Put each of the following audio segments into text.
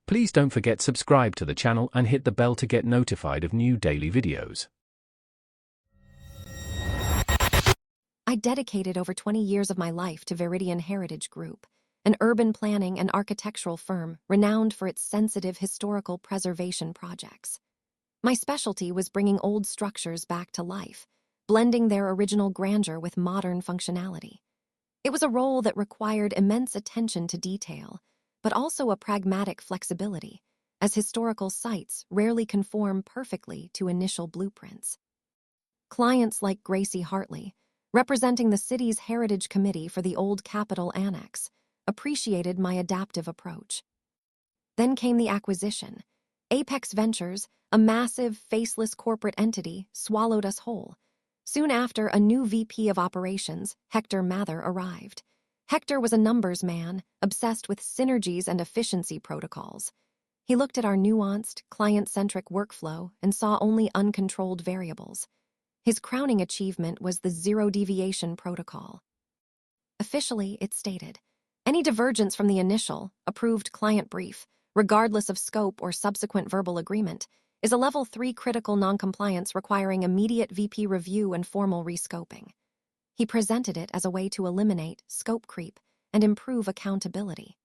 Please don't forget subscribe to the channel and hit the bell to get notified of new daily videos. I dedicated over 20 years of my life to Viridian Heritage Group, an urban planning and architectural firm renowned for its sensitive historical preservation projects. My specialty was bringing old structures back to life, blending their original grandeur with modern functionality. It was a role that required immense attention to detail, but also a pragmatic flexibility, as historical sites rarely conform perfectly to initial blueprints. Clients like Gracie Hartley, representing the city's Heritage Committee for the Old Capitol Annex, appreciated my adaptive approach. Then came the acquisition. Apex Ventures, a massive, faceless corporate entity, swallowed us whole. Soon after, a new VP of Operations, Hector Mather, arrived. Hector was a numbers man, obsessed with synergies and efficiency protocols. He looked at our nuanced, client-centric workflow and saw only uncontrolled variables. His crowning achievement was the Zero-Deviation Protocol. Officially, it stated, any divergence from the initial, approved client brief, regardless of scope or subsequent verbal agreement, is a Level 3 critical noncompliance requiring immediate VP review and formal rescoping. He presented it as a way to eliminate scope creep and improve accountability.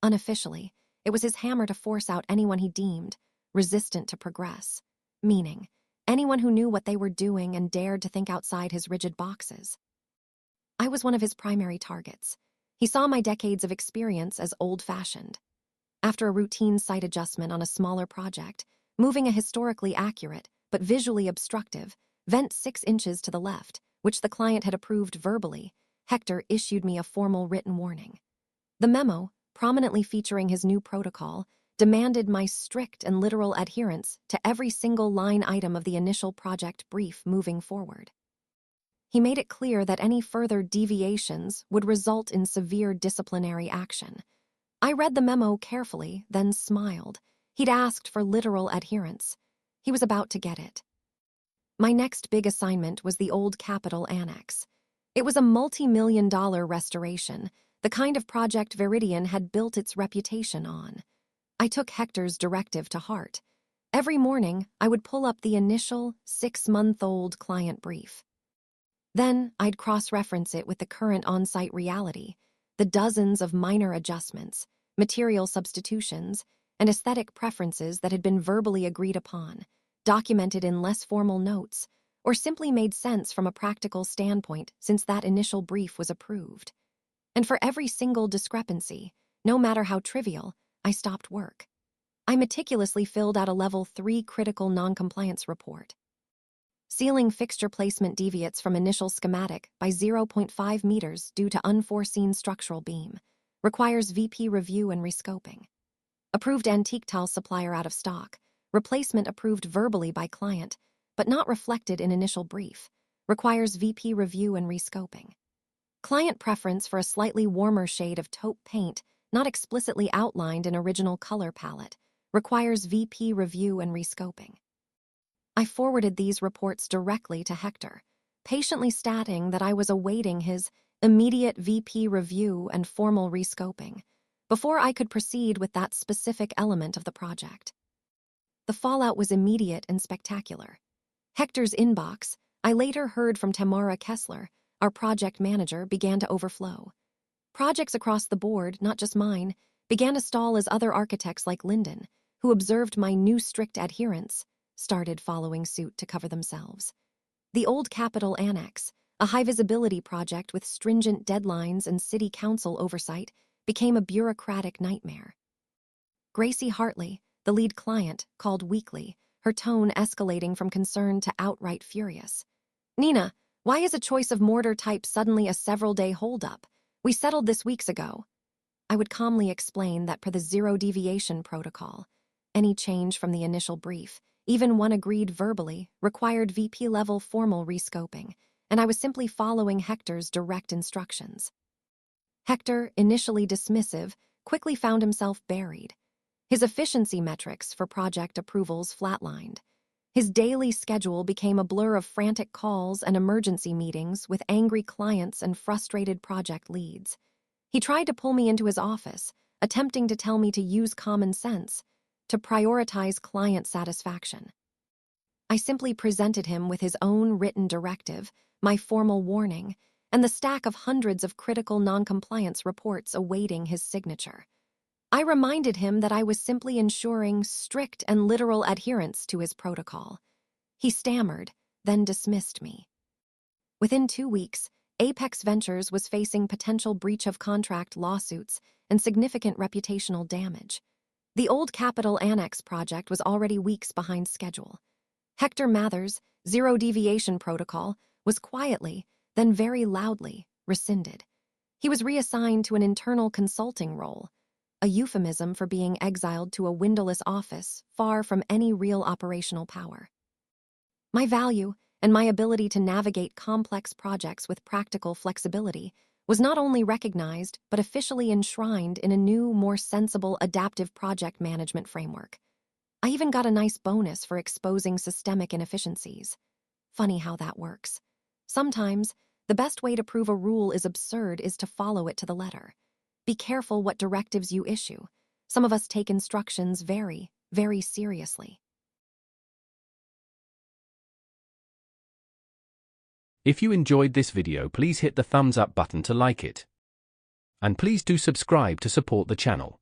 Unofficially, it was his hammer to force out anyone he deemed resistant to progress, meaning anyone who knew what they were doing and dared to think outside his rigid boxes. I was one of his primary targets. He saw my decades of experience as old-fashioned. After a routine site adjustment on a smaller project, moving a historically accurate but visually obstructive vent 6 inches to the left, which the client had approved verbally, Hector issued me a formal written warning. The memo, prominently featuring his new protocol, demanded my strict and literal adherence to every single line item of the initial project brief moving forward. He made it clear that any further deviations would result in severe disciplinary action. I read the memo carefully, then smiled. He'd asked for literal adherence. He was about to get it. My next big assignment was the Old Capitol Annex. It was a multi-million-dollar restoration, the kind of project Viridian had built its reputation on. I took Hector's directive to heart. Every morning, I would pull up the initial 6-month-old client brief. Then, I'd cross-reference it with the current on-site reality, the dozens of minor adjustments, material substitutions, and aesthetic preferences that had been verbally agreed upon, documented in less formal notes, or simply made sense from a practical standpoint since that initial brief was approved. And for every single discrepancy, no matter how trivial, I stopped work. I meticulously filled out a Level 3 critical noncompliance report. Ceiling fixture placement deviates from initial schematic by 0.5 meters due to unforeseen structural beam. Requires VP review and rescoping. Approved antique tile supplier out of stock. Replacement approved verbally by client, but not reflected in initial brief. Requires VP review and rescoping. Client preference for a slightly warmer shade of taupe paint, not explicitly outlined in original color palette. Requires VP review and rescoping. I forwarded these reports directly to Hector, patiently stating that I was awaiting his immediate VP review and formal rescoping before I could proceed with that specific element of the project. The fallout was immediate and spectacular. Hector's inbox, I later heard from Tamara Kessler, our project manager, began to overflow. Projects across the board, not just mine, began to stall as other architects like Linden, who observed my new strict adherence, started following suit to cover themselves. The Old Capitol Annex, a high-visibility project with stringent deadlines and city council oversight, became a bureaucratic nightmare. Gracie Hartley, the lead client, called weekly, her tone escalating from concern to outright furious. "Nina, why is a choice of mortar type suddenly a several-day holdup? We settled this weeks ago." I would calmly explain that per the Zero-Deviation Protocol, any change from the initial brief, even one agreed verbally, required VP-level formal rescoping, and I was simply following Hector's direct instructions. Hector, initially dismissive, quickly found himself buried. His efficiency metrics for project approvals flatlined. His daily schedule became a blur of frantic calls and emergency meetings with angry clients and frustrated project leads. He tried to pull me into his office, attempting to tell me to use common sense, to prioritize client satisfaction. I simply presented him with his own written directive, my formal warning, and the stack of hundreds of critical noncompliance reports awaiting his signature. I reminded him that I was simply ensuring strict and literal adherence to his protocol. He stammered, then dismissed me. Within 2 weeks, Apex Ventures was facing potential breach of contract lawsuits and significant reputational damage. The old Capital Annex project was already weeks behind schedule. Hector Mather's Zero-Deviation Protocol was quietly, then very loudly, rescinded. He was reassigned to an internal consulting role, a euphemism for being exiled to a windowless office far from any real operational power. My value and my ability to navigate complex projects with practical flexibility was not only recognized but officially enshrined in a new, more sensible adaptive project management framework. I even got a nice bonus for exposing systemic inefficiencies. Funny how that works. Sometimes, the best way to prove a rule is absurd is to follow it to the letter. Be careful what directives you issue. Some of us take instructions very, very seriously. If you enjoyed this video, please hit the thumbs up button to like it. And please do subscribe to support the channel.